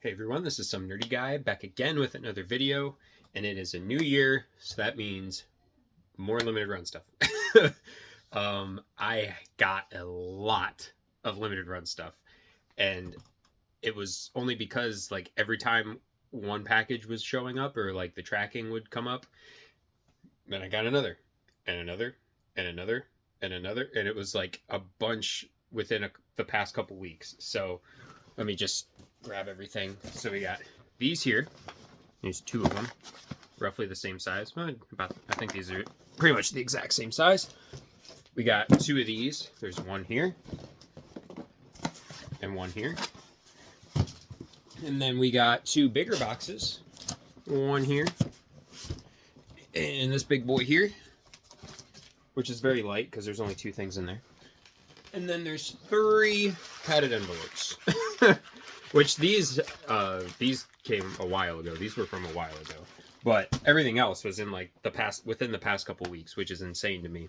Hey everyone, this is some nerdy guy back again with another video, and it is a new year, so that means more limited run stuff. I got a lot of limited run stuff, and it was only because like every time one package was showing up or like the tracking would come up, then I got another, and another, and another, and another, and it was like a bunch within the past couple weeks. So let me just grab everything. So we got these here. There's two of them, roughly the same size. Well, I think these are pretty much the exact same size. We got two of these. There's one here and one here. And then we got two bigger boxes. One here and this big boy here, which is very light because there's only two things in there. And then there's three padded envelopes. Which these came a while ago. These were from a while ago. But everything else was in like within the past couple weeks, which is insane to me.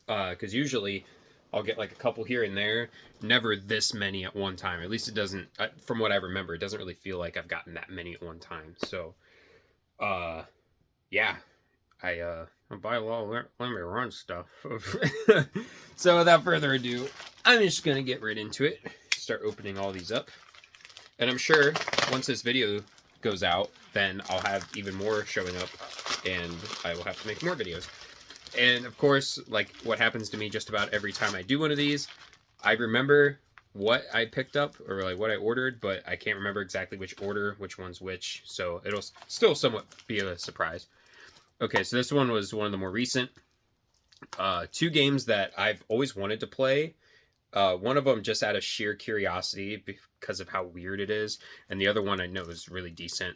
Because usually I'll get like a couple here and there, never this many at one time. At least it doesn't, from what I remember, it doesn't really feel like I've gotten that many at one time. So, yeah, I buy a lot of limited run stuff. So without further ado, I'm just gonna get right into it. Start opening all these up. And I'm sure once this video goes out, then I'll have even more showing up and I will have to make more videos. And of course, like what happens to me just about every time I do one of these, I remember what I picked up or like what I ordered, but I can't remember exactly which order, which one's which. So it'll still somewhat be a surprise. Okay, so this one was one of the more recent. Two games that I've always wanted to play. One of them just out of sheer curiosity because of how weird it is, and the other one I know is really decent.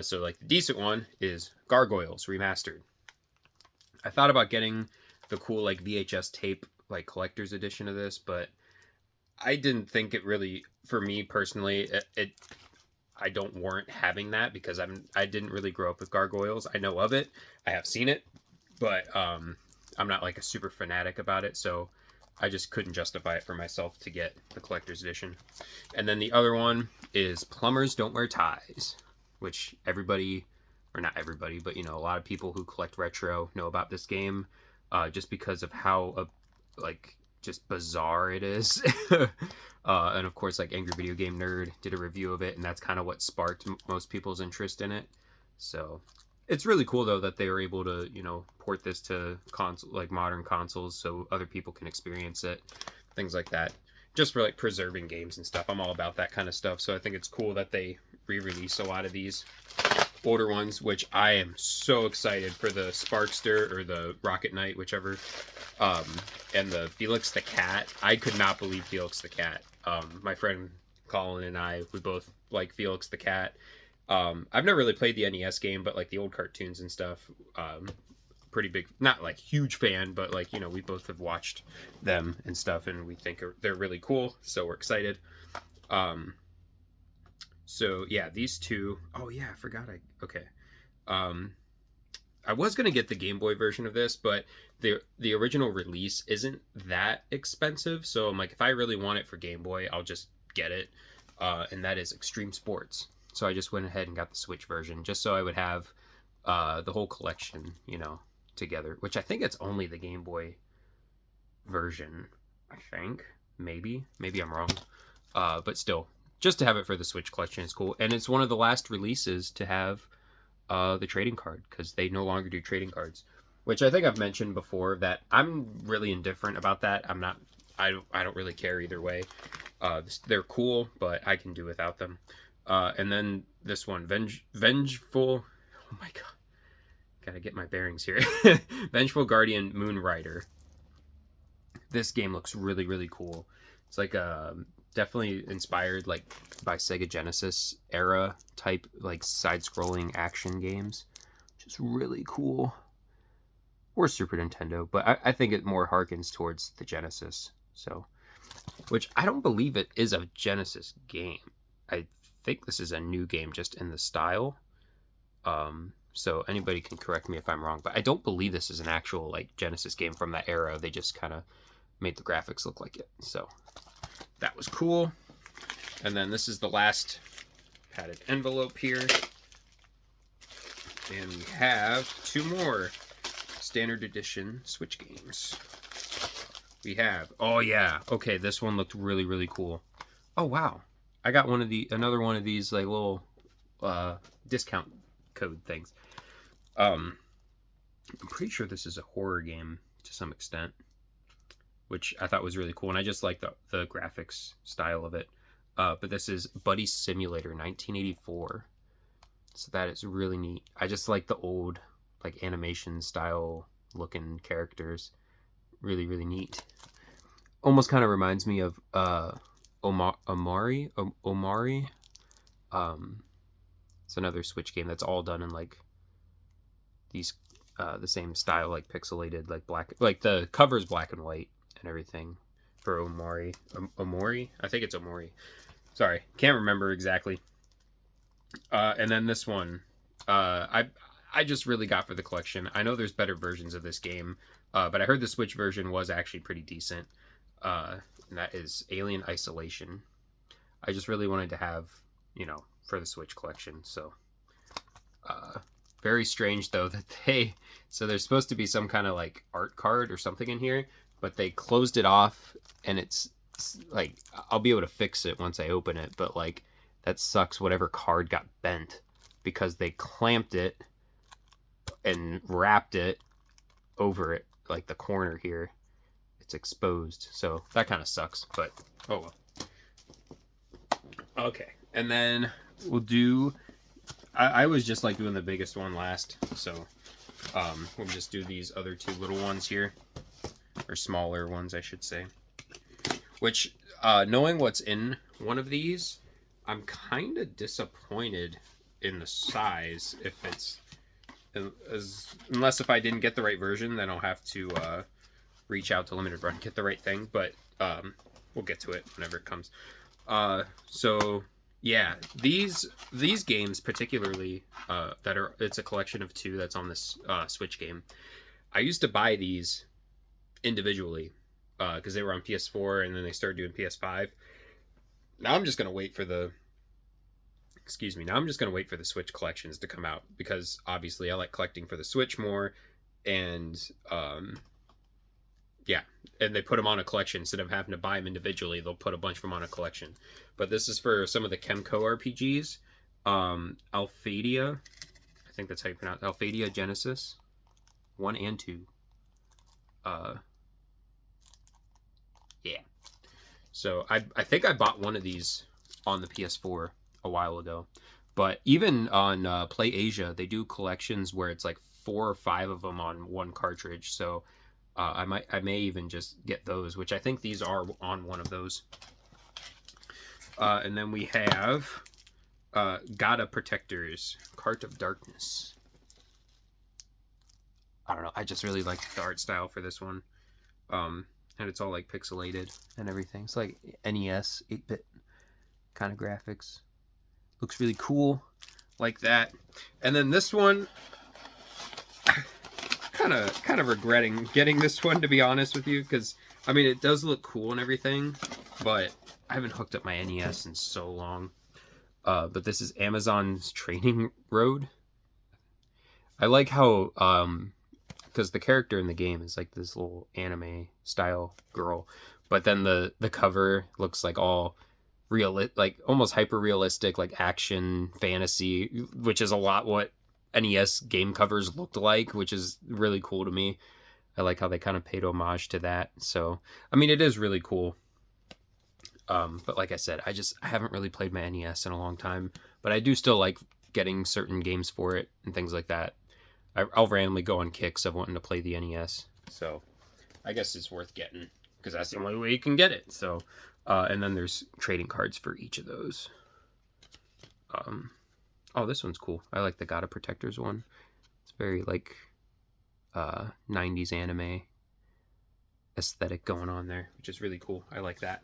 So like the decent one is Gargoyles Remastered. I thought about getting the cool like VHS tape like collector's edition of this, but I didn't think it really, for me personally, I don't warrant having that because I didn't really grow up with Gargoyles. I know of it, I have seen it, but I'm not like a super fanatic about it, so I just couldn't justify it for myself to get the collector's edition. And then the other one is Plumbers Don't Wear Ties, which everybody, or not everybody, but you know, a lot of people who collect retro know about this game, just because of how like just bizarre it is. And of course, like Angry Video Game Nerd did a review of it, and that's kind of what sparked most people's interest in it. So it's really cool though that they were able to, you know, port this to like modern consoles so other people can experience it, things like that. Just for like preserving games and stuff. I'm all about that kind of stuff. So I think it's cool that they re-release a lot of these older ones, which I am so excited for the Sparkster or the Rocket Knight, whichever. And the Felix the Cat. I could not believe Felix the Cat. My friend Colin and I, we both like Felix the Cat. I've never really played the NES game, but like the old cartoons and stuff, pretty big, not like huge fan, but like, you know, we both have watched them and stuff and we think they're really cool. So we're excited. So yeah, these two, oh yeah, I forgot. Okay. I was going to get the Game Boy version of this, but the original release isn't that expensive. So I'm like, if I really want it for Game Boy, I'll just get it. And that is Extreme Sports. So I just went ahead and got the Switch version just so I would have the whole collection, you know, together. Which I think it's only the Game Boy version, I think. Maybe I'm wrong. But still, just to have it for the Switch collection is cool. And it's one of the last releases to have the trading card because they no longer do trading cards. Which I think I've mentioned before that I'm really indifferent about that. I don't really care either way. They're cool, but I can do without them. And then this one, Vengeful. Oh my god, gotta get my bearings here. Vengeful Guardian Moon Rider. This game looks really, really cool. It's like definitely inspired like by Sega Genesis era type like side-scrolling action games, which is really cool. Or Super Nintendo, but I think it more harkens towards the Genesis. So, which I don't believe it is a Genesis game. I think this is a new game just in the style. So anybody can correct me if I'm wrong, but I don't believe this is an actual like Genesis game from that era. They just kind of made the graphics look like it. So that was cool. And then this is the last padded envelope here. And we have 2 more standard edition Switch games. We have, oh yeah, okay, this one looked really, really cool. Oh wow, I got another one of these like little discount code things. I'm pretty sure this is a horror game to some extent, which I thought was really cool, and I just like the graphics style of it. But this is Buddy Simulator 1984, so that is really neat. I just like the old like animation style looking characters. Really, really neat. Almost kind of reminds me of Omari. It's another Switch game that's all done in like these the same style, like pixelated, like black, like the cover's black and white and everything for Omari. Omori? I think it's Omori. Sorry, can't remember exactly. And then this one, I just really got for the collection. I know there's better versions of this game, but I heard the Switch version was actually pretty decent. And that is Alien Isolation. I just really wanted to have, you know, for the Switch collection. So, very strange though that so there's supposed to be some kind of like art card or something in here, but they closed it off, and it's like, I'll be able to fix it once I open it, but like, that sucks. Whatever card got bent because they clamped it and wrapped it over it, like the corner here. It's exposed, so that kind of sucks, but oh well. Okay, and then we'll do, I was just like doing the biggest one last, so we'll just do these other 2 little ones here, or smaller ones I should say, which knowing what's in one of these, I'm kind of disappointed in the size. If it's unless if I didn't get the right version, then I'll have to reach out to Limited Run, get the right thing, but we'll get to it whenever it comes. So yeah, these games particularly, it's a collection of 2 that's on this Switch game. I used to buy these individually because they were on PS4, and then they started doing PS5. Now I'm just gonna wait for the Switch collections to come out, because obviously I like collecting for the Switch more, and yeah, and they put them on a collection instead of having to buy them individually. They'll put a bunch of them on a collection. But this is for some of the Kemco RPGs. Alphadia, I think that's how you pronounce it. Alphadia Genesis 1 and 2. Yeah. So I think I bought one of these on the PS4 a while ago. But even on PlayAsia, they do collections where it's like 4 or 5 of them on one cartridge. So I may even just get those, which I think these are on one of those. And then we have Gata Protectors, Cart of Darkness. I don't know, I just really like the art style for this one. And it's all like pixelated and everything. It's like NES 8-bit kind of graphics. Looks really cool, like that. And then this one, kind of regretting getting this one, to be honest with you, because I mean, it does look cool and everything, but I haven't hooked up my NES in so long. But this is Amazon's Training Road. I like how because the character in the game is like this little anime style girl, but then the cover looks like all like almost hyper realistic, like action fantasy, which is a lot what NES game covers looked like, which is really cool to me. I like how they kind of paid homage to that. So I mean, it is really cool. But like I said, I haven't really played my NES in a long time, but I do still like getting certain games for it and things like that. I'll randomly go on kicks of wanting to play the NES, so I guess it's worth getting, because that's the only way you can get it. So and then there's trading cards for each of those. Oh, this one's cool. I like the Gata Protectors one. It's very like 90s anime aesthetic going on there, which is really cool. I like that.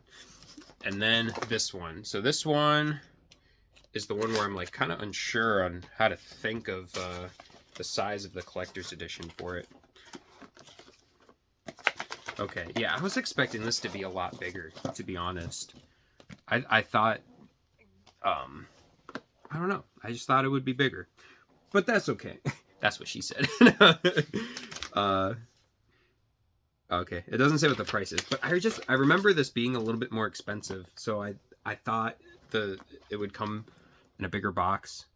And then this one. So this one is the one where I'm like kind of unsure on how to think of the size of the collector's edition for it. Okay, yeah, I was expecting this to be a lot bigger, to be honest. I thought I don't know. I just thought it would be bigger. But that's okay. That's what she said. Okay. It doesn't say what the price is, but I remember this being a little bit more expensive, so I thought it would come in a bigger box.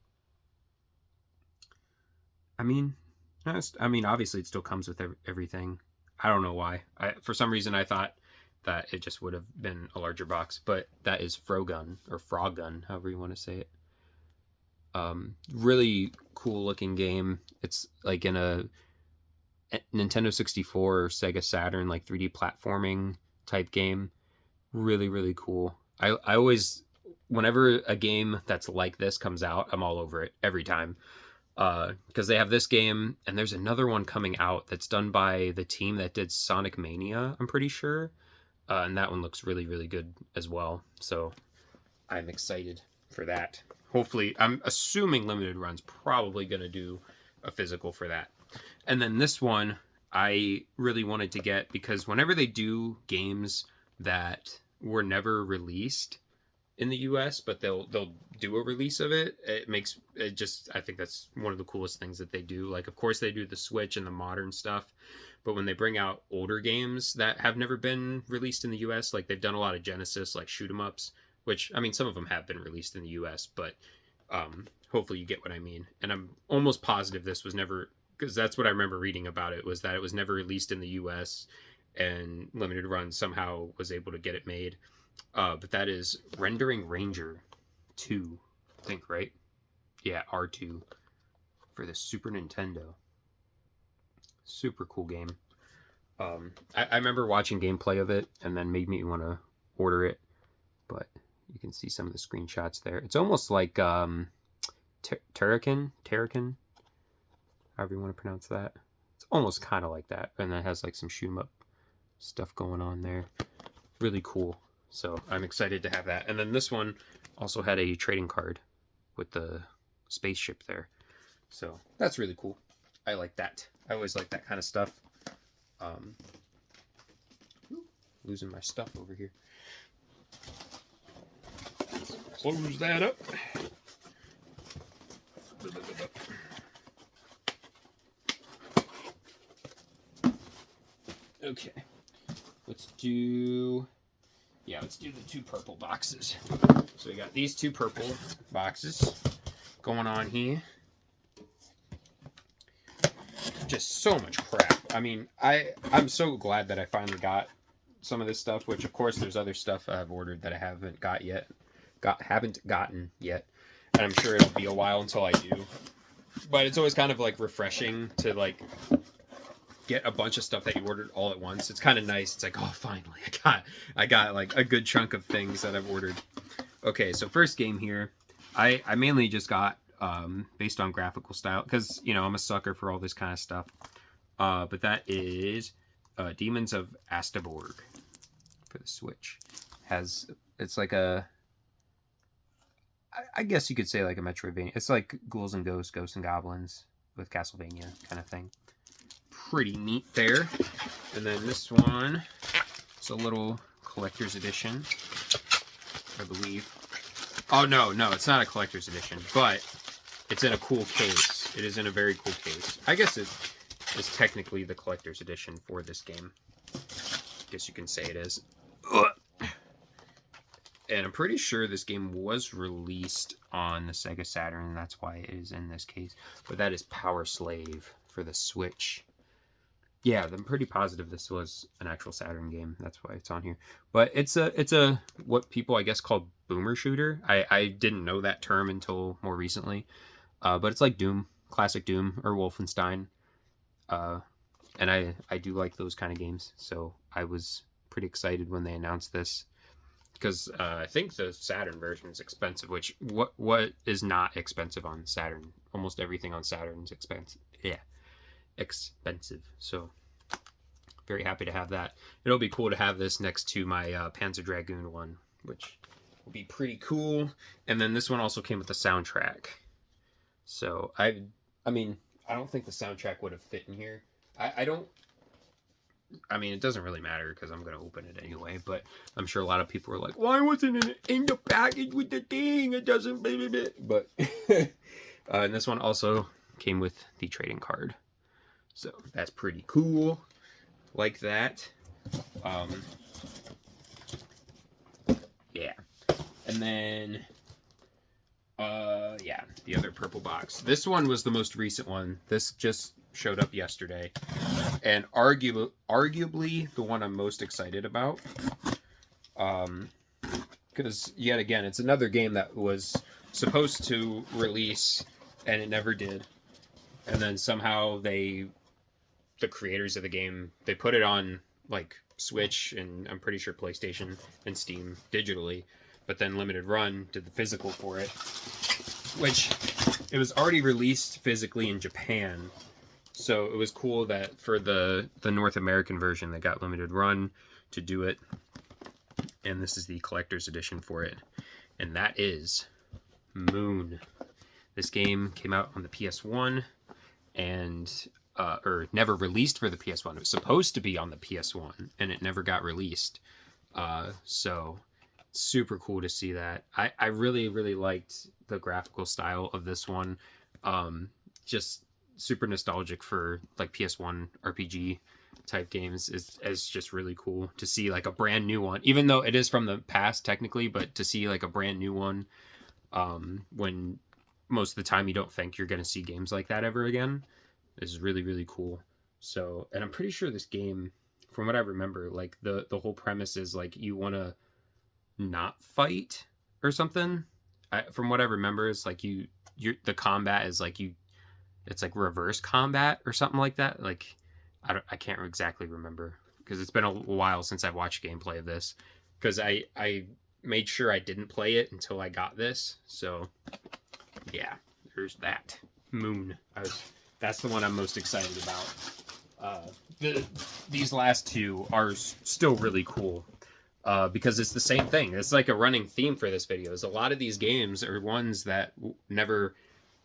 I mean, obviously it still comes with everything. I don't know why. For some reason I thought that it just would have been a larger box, but that is Frogun, or Froggun, however you want to say it. Really cool looking game. It's like in a Nintendo 64 or Sega Saturn, like 3D platforming type game. Really, really cool. I always, whenever a game that's like this comes out, I'm all over it every time. Because they have this game, and there's another one coming out that's done by the team that did Sonic Mania, I'm pretty sure. And that one looks really, really good as well. So I'm excited for that. Hopefully, I'm assuming Limited Run's probably going to do a physical for that. And then this one, I really wanted to get, because whenever they do games that were never released in the US, but they'll do a release of it, I think that's one of the coolest things that they do. Like, of course they do the Switch and the modern stuff, but when they bring out older games that have never been released in the US, like they've done a lot of Genesis, like shoot 'em ups, which, I mean, some of them have been released in the US, but hopefully you get what I mean. And I'm almost positive this was never, because that's what I remember reading about it, was that it was never released in the US, and Limited Run somehow was able to get it made. But that is Rendering Ranger 2, I think, right? Yeah, R2 for the Super Nintendo. Super cool game. I remember watching gameplay of it, and then made me want to order it. But you can see some of the screenshots there. It's almost like Terrakin, however you want to pronounce that. It's almost kind of like that, and it has like some shoot 'em up stuff going on there. Really cool. So I'm excited to have that. And then this one also had a trading card with the spaceship there. So that's really cool. I like that. I always like that kind of stuff. Losing my stuff over here. Close that up. Okay. Let's do the two purple boxes. So we got these two purple boxes going on here. Just so much crap. I mean, I'm so glad that I finally got some of this stuff, which of course there's other stuff I've ordered that I haven't gotten yet. And I'm sure it'll be a while until I do. But it's always kind of like refreshing to like get a bunch of stuff that you ordered all at once. It's kind of nice. It's like, oh, finally, I got like a good chunk of things that I've ordered. Okay, so first game here, I mainly just got based on graphical style, because you know I'm a sucker for all this kind of stuff. But that is Demons of Astaborg for the Switch. It's like I guess you could say like a Metroidvania. It's like Ghouls and Ghosts and Goblins with Castlevania kind of thing. Pretty neat there. And then this one, it's a little collector's edition, I believe. Oh, no, it's not a collector's edition, but it's in a cool case. It is in a very cool case. I guess it is technically the collector's edition for this game. I guess you can say it is. Ugh. And I'm pretty sure this game was released on the Sega Saturn, and that's why it is in this case. But that is Power Slave for the Switch. Yeah, I'm pretty positive this was an actual Saturn game. That's why it's on here. But it's a what people I guess call boomer shooter. I didn't know that term until more recently. But it's like Doom, classic Doom or Wolfenstein. And I do like those kind of games. So I was pretty excited when they announced this, because I think the Saturn version is expensive. Which what is not expensive on Saturn? Almost everything on Saturn is expensive. Yeah. Expensive. So very happy to have that. It'll be cool to have this next to my Panzer Dragoon one, which will be pretty cool. And then this one also came with the soundtrack. So I mean, I don't think the soundtrack would have fit in here. I don't I mean, it doesn't really matter because I'm going to open it anyway, but I'm sure a lot of people are like, why wasn't it in the package with the thing? It doesn't, but, and this one also came with the trading card. So that's pretty cool. Like that. Yeah. And then, yeah, the other purple box. This one was the most recent one. This just showed up yesterday. And arguably the one I'm most excited about. Because, yet again, it's another game that was supposed to release, and it never did. And then somehow the creators of the game, they put it on, like, Switch, and I'm pretty sure PlayStation and Steam digitally, but then Limited Run did the physical for it, which it was already released physically in Japan, so it was cool that for the North American version they got Limited Run to do it, and this is the collector's edition for it, and that is Moon. This game came out on the PS1 and or never released for the PS1. It was supposed to be on the PS1, and it never got released. So super cool to see that. I really, really liked the graphical style of this one. Just super nostalgic for like PS1 RPG type games. Is just really cool to see like a brand new one, even though it is from the past technically, but to see like a brand new one when most of the time you don't think you're going to see games like that ever again. This is really, really cool. So, and I'm pretty sure this game, from what I remember, like the whole premise is like you want to not fight or something. From what I remember, it's like the combat is like it's like reverse combat or something like that. Like I can't exactly remember because it's been a while since I've watched gameplay of this. Because I made sure I didn't play it until I got this. So yeah, there's that. Moon. That's the one I'm most excited about. These last two are still really cool because it's the same thing. It's like a running theme for this video. Is a lot of these games are ones that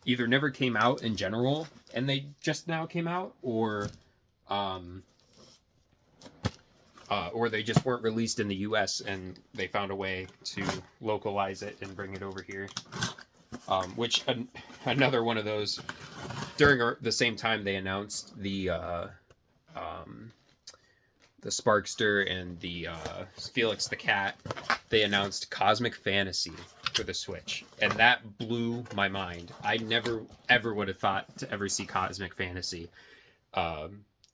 either never came out in general and they just now came out, or they just weren't released in the US and they found a way to localize it and bring it over here. Which another one of those, during the same time they announced the Sparkster and the Felix the Cat, they announced Cosmic Fantasy for the Switch, and that blew my mind. I never ever would have thought to ever see Cosmic Fantasy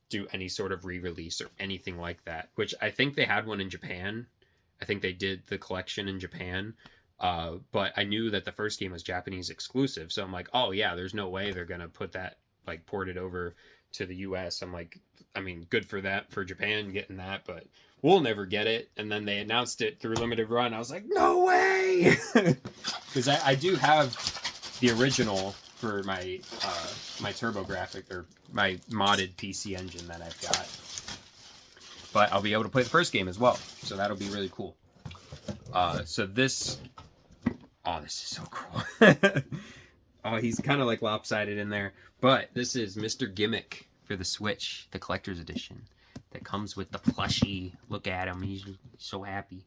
do any sort of re-release or anything like that, which I think they had one in Japan. I think they did the collection in Japan. But I knew that the first game was Japanese exclusive, so I'm like, oh yeah, there's no way they're gonna put that, like, port it over to the US. I'm like, I mean, good for that, for Japan getting that, but we'll never get it. And then they announced it through Limited Run. I was like, no way, because I do have the original for my my TurboGrafx, or my modded PC engine that I've got, but I'll be able to play the first game as well, so that'll be really cool. So this. Oh, this is so cool. Oh, he's kind of like lopsided in there. But this is Mr. Gimmick for the Switch, the collector's edition, that comes with the plushie. Look at him. He's so happy.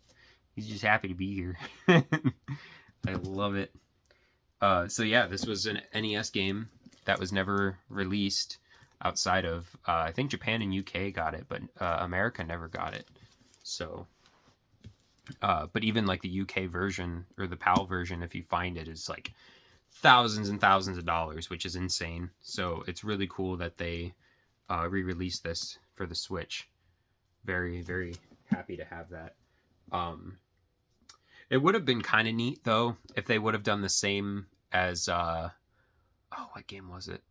He's just happy to be here. I love it. So yeah, this was an NES game that was never released outside of, I think Japan and UK got it, but America never got it. So... but even like the UK version or the PAL version, if you find it, is like thousands and thousands of dollars, which is insane. So it's really cool that they re-released this for the Switch. Very, very happy to have that. It would have been kind of neat though if they would have done the same as what game was it?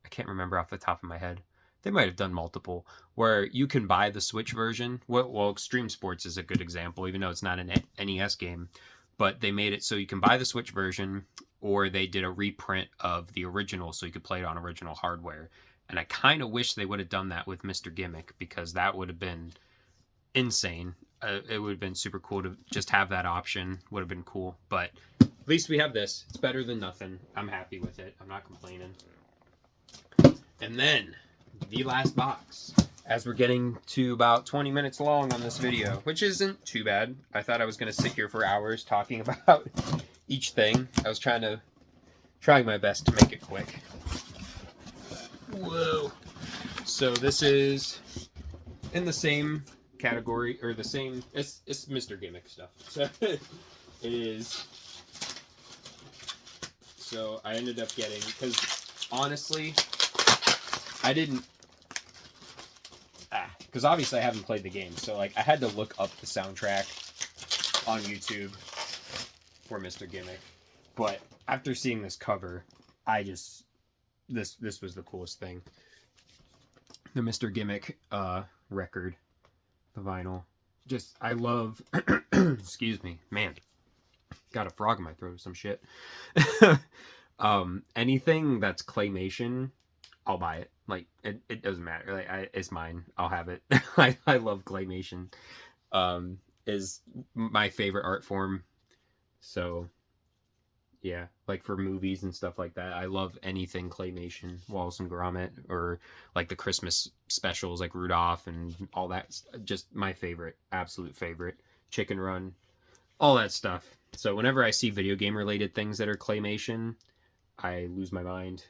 I can't remember off the top of my head. They might have done multiple, where you can buy the Switch version. Well, Extreme Sports is a good example, even though it's not an NES game. But they made it so you can buy the Switch version, or they did a reprint of the original so you could play it on original hardware. And I kind of wish they would have done that with Mr. Gimmick, because that would have been insane. It would have been super cool to just have that option. Would have been cool. But at least we have this. It's better than nothing. I'm happy with it. I'm not complaining. And then... the last box. as we're getting to about 20 minutes long on this video, which isn't too bad. I thought I was going to sit here for hours talking about each thing. I was trying my best to make it quick. Whoa. So this is in the same category, or the same, it's Mr. Gimmick stuff. So it is, so I ended up getting, because honestly, I didn't, because obviously I haven't played the game, so like I had to look up the soundtrack on YouTube for Mr. Gimmick. But after seeing this cover, I just, this was the coolest thing. The Mr. Gimmick record, the vinyl. Just, I love, excuse me, man, got a frog in my throat or some shit. Anything that's claymation, I'll buy it. Like, it doesn't matter. Like, it's mine. I'll have it. I love claymation. Is my favorite art form. So, yeah, like for movies and stuff like that, I love anything claymation, Wallace and Gromit, or like the Christmas specials like Rudolph and all that. Just my favorite, absolute favorite. Chicken Run, all that stuff. So whenever I see video game related things that are claymation, I lose my mind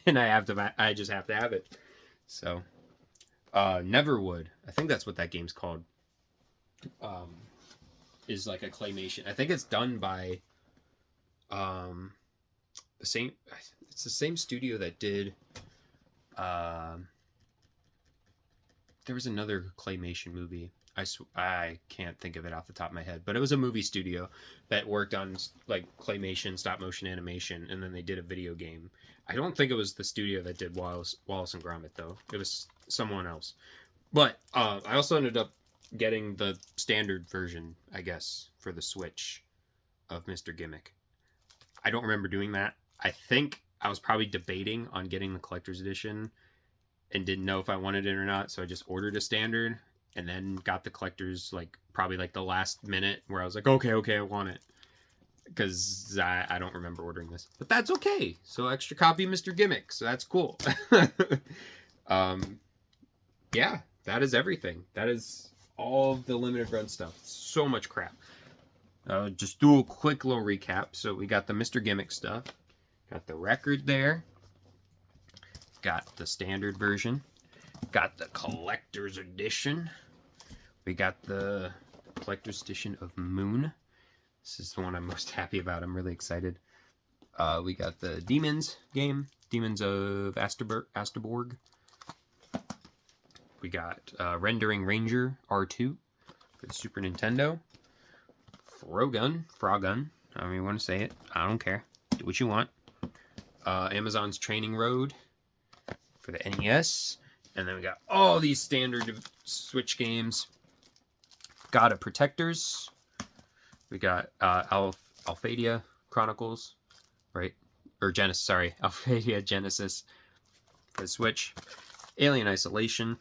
and I just have to have it. So, Neverwood, I think that's what that game's called. Is like a claymation. I think it's done by it's the same studio that did there was another claymation movie. I can't think of it off the top of my head, but it was a movie studio that worked on like claymation, stop motion animation, and then they did a video game. I don't think it was the studio that did Wallace and Gromit though. It was someone else. But I also ended up getting the standard version, I guess, for the Switch of Mr. Gimmick. I don't remember doing that. I think I was probably debating on getting the collector's edition and didn't know if I wanted it or not, so I just ordered a standard and then got the collector's like probably like the last minute where I was like, okay, I want it. Because I don't remember ordering this. But that's okay. So extra copy of Mr. Gimmick, so that's cool. Yeah, that is everything. That is all of the limited run stuff. So much crap. Just do a quick little recap. So we got the Mr. Gimmick stuff. Got the record there. Got the standard version. Got the collector's edition. We got the collector's edition of Moon. This is the one I'm most happy about. I'm really excited. We got the Demons game. Demons of Asterborg. We got Rendering Ranger R2 for the Super Nintendo. Frogun, however you want to say it. I don't care. Do what you want. Amazon's Training Road for the NES. And then we got all these standard Switch games. God of Protectors. We got Alphadia Chronicles, right? Or Genesis, sorry. Alphadia Genesis for the Switch. Alien Isolation.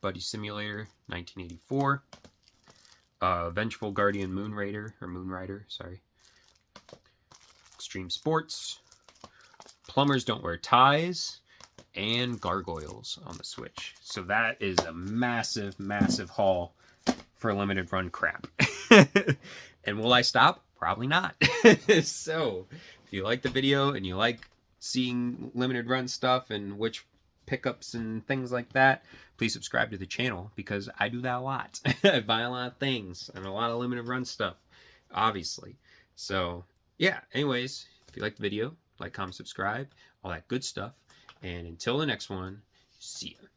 Buddy Simulator, 1984. Vengeful Guardian Moonrider, sorry. Extreme Sports. Plumbers Don't Wear Ties. And Gargoyles on the Switch. So that is a massive, massive haul for limited run crap. And will I stop? Probably not. So, if you like the video and you like seeing limited run stuff and which pickups and things like that, please subscribe to the channel because I do that a lot. I buy a lot of things and a lot of limited run stuff, obviously. So, yeah, anyways, if you like the video, like, comment, subscribe, all that good stuff. And until the next one, see ya.